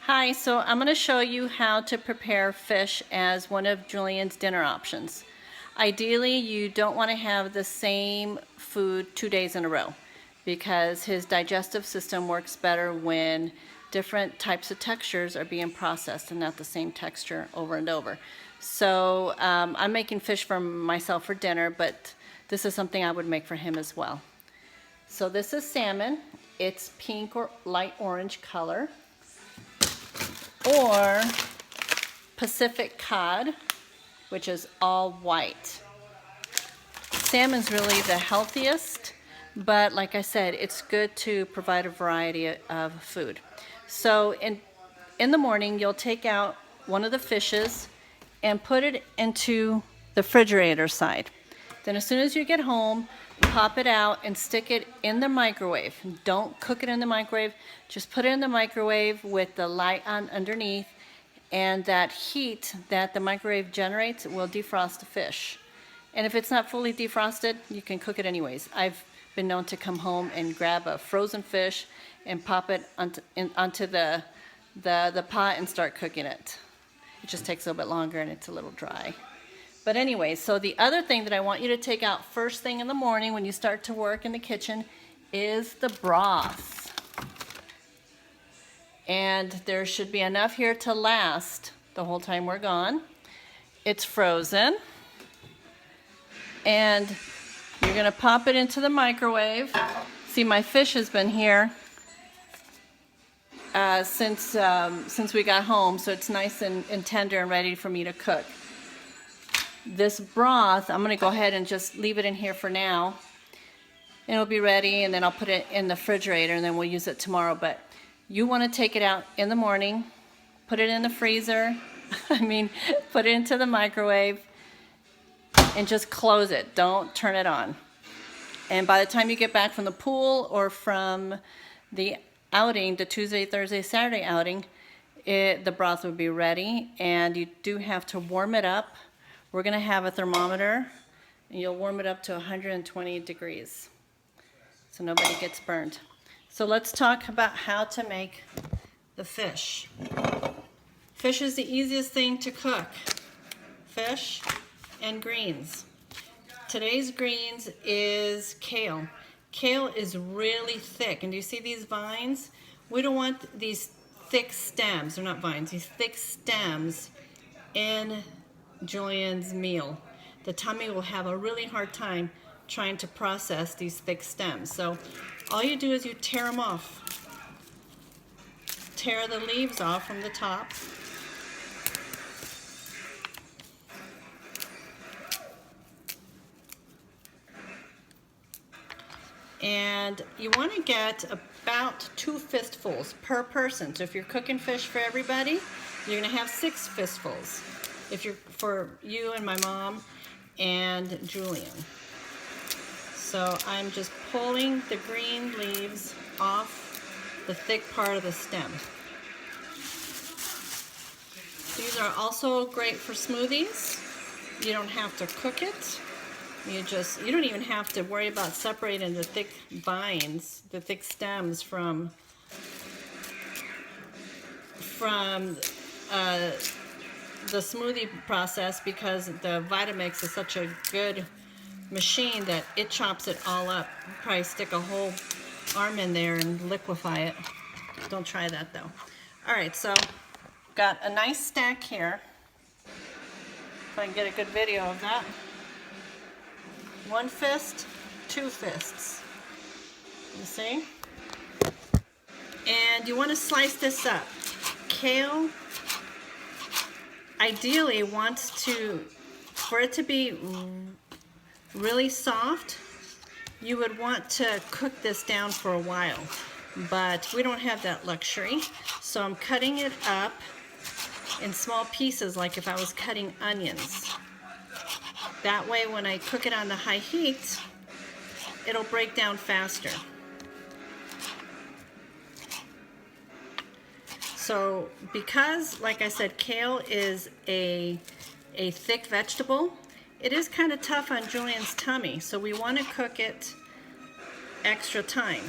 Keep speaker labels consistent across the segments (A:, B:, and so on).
A: Hi, so I'm going to show you how to prepare fish as one of Julian's dinner options. Ideally, you don't want to have the same food 2 days in a row because his digestive system works better when different types of textures are being processed and not the same texture over and over. So I'm making fish for myself for dinner, but this is something I would make for him as well. So this is salmon. It's pink or light orange color. Or Pacific cod, which is all white. Salmon's really the healthiest, but like I said, it's good to provide a variety of food. So in the morning, you'll take out one of the fishes and put it into the refrigerator side. Then as soon as you get home, pop it out and stick it in the microwave. Don't cook it in the microwave. Just put it in the microwave with the light on underneath, and that heat that the microwave generates will defrost the fish. And if it's not fully defrosted, you can cook it anyways. I've been known to come home and grab a frozen fish and pop it onto the pot and start cooking it. It just takes a little bit longer and it's a little dry. But anyway, so the other thing that I want you to take out first thing in the morning when you start to work in the kitchen is the broth. And there should be enough here to last the whole time we're gone. It's frozen. And you're going to pop it into the microwave. See, my fish has been here since we got home, so it's nice and tender and ready for me to cook. This broth, I'm going to go ahead and just leave it in here for now. And it'll be ready, and then I'll put it in the refrigerator, and then we'll use it tomorrow. But you want to take it out in the morning, put it in the freezer, put it into the microwave, and just close it. Don't turn it on. And by the time you get back from the pool or from the outing, the Tuesday, Thursday, Saturday outing, the broth will be ready, and you do have to warm it up. We're going to have a thermometer, and you'll warm it up to 120 degrees so nobody gets burned. So let's talk about how to make the fish. Fish is the easiest thing to cook. Fish and greens. Today's greens is kale. Kale is really thick, and do you see these vines? We don't want these thick stems, they're not vines, these thick stems in Julian's meal. The tummy will have a really hard time trying to process these thick stems. So all you do is you tear them off. Tear the leaves off from the top. And you want to get about 2 fistfuls per person. So if you're cooking fish for everybody, you're going to have 6 fistfuls. If you're for you and my mom and Julian. So I'm just pulling the green leaves off the thick part of the stem. These are also great for smoothies. You don't have to cook it. You don't even have to worry about separating the thick vines, the thick stems from the smoothie process, because the Vitamix is such a good machine that it chops it all up. You probably stick a whole arm in there and liquefy it. Don't try that though. Alright, so got a nice stack here. If I can get a good video of that. 1 fist, 2 fists. You see? And you want to slice this up. Kale ideally wants for it to be really soft, you would want to cook this down for a while. But we don't have that luxury. So I'm cutting it up in small pieces like if I was cutting onions. That way when I cook it on the high heat, it'll break down faster. So because, like I said, kale is a thick vegetable, it is kind of tough on Julian's tummy. So we want to cook it extra time.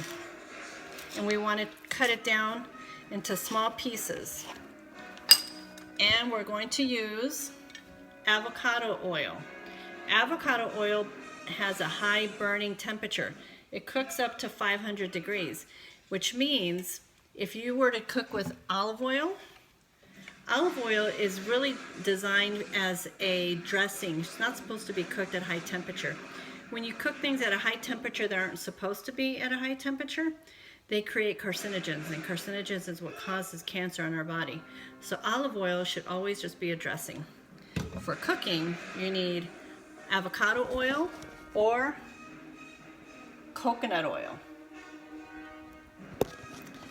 A: And we want to cut it down into small pieces. And we're going to use avocado oil. Avocado oil has a high burning temperature. It cooks up to 500 degrees, which means if you were to cook with olive oil is really designed as a dressing. It's not supposed to be cooked at high temperature. When you cook things at a high temperature that aren't supposed to be at a high temperature, they create carcinogens, and carcinogens is what causes cancer in our body. So olive oil should always just be a dressing. For cooking, you need avocado oil or coconut oil.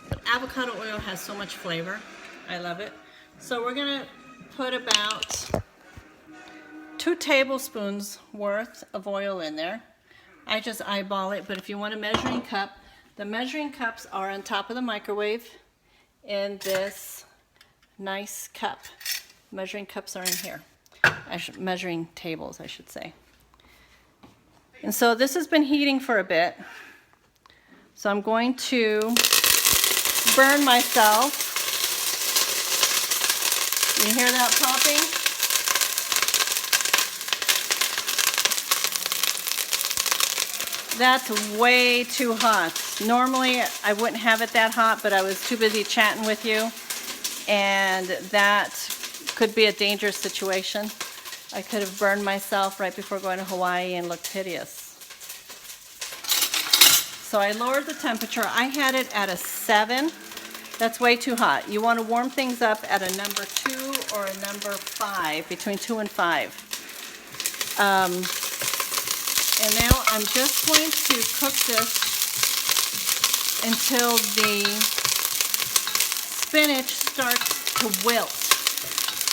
A: But avocado oil has so much flavor. I love it. So we're gonna put about 2 tablespoons worth of oil in there. I just eyeball it, but if you want a measuring cup, the measuring cups are on top of the microwave in this nice cup. Measuring cups are in here. Measuring tables, I should say. And so this has been heating for a bit. So I'm going to burn myself. You hear that popping? That's way too hot. Normally I wouldn't have it that hot, but I was too busy chatting with you, and that could be a dangerous situation. I could have burned myself right before going to Hawaii and looked hideous. So I lowered the temperature. I had it at a 7. That's way too hot. You want to warm things up at a number 2 or a number 5, between 2 and 5. And now I'm just going to cook this until the spinach starts to wilt.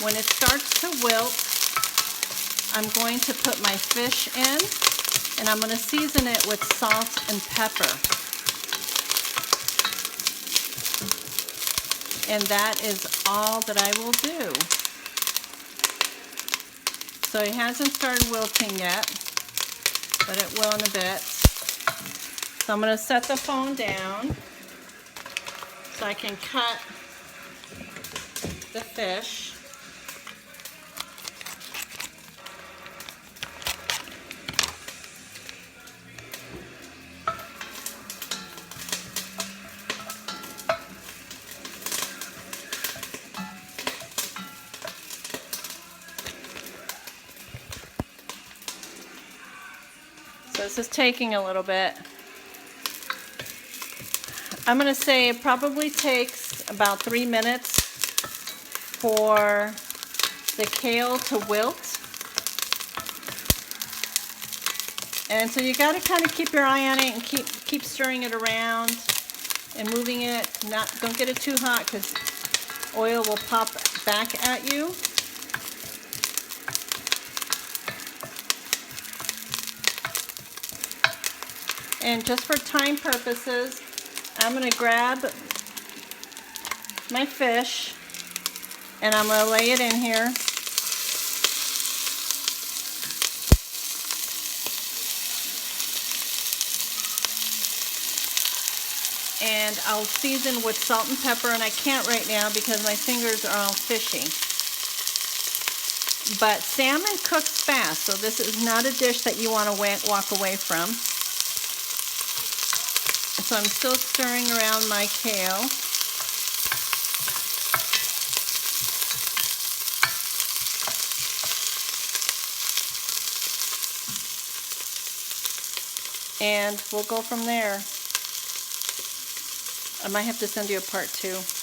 A: When it starts to wilt, I'm going to put my fish in, and I'm going to season it with salt and pepper. And that is all that I will do. So it hasn't started wilting yet, but it will in a bit. So I'm going to set the phone down so I can cut the fish. So this is taking a little bit. I'm going to say it probably takes about 3 minutes for the kale to wilt. And so you got to kind of keep your eye on it and keep stirring it around and moving it. Don't get it too hot because oil will pop back at you. And just for time purposes, I'm going to grab my fish and I'm going to lay it in here. And I'll season with salt and pepper, and I can't right now because my fingers are all fishy. But salmon cooks fast, so this is not a dish that you want to walk away from. So I'm still stirring around my kale. And we'll go from there. I might have to send you a part 2.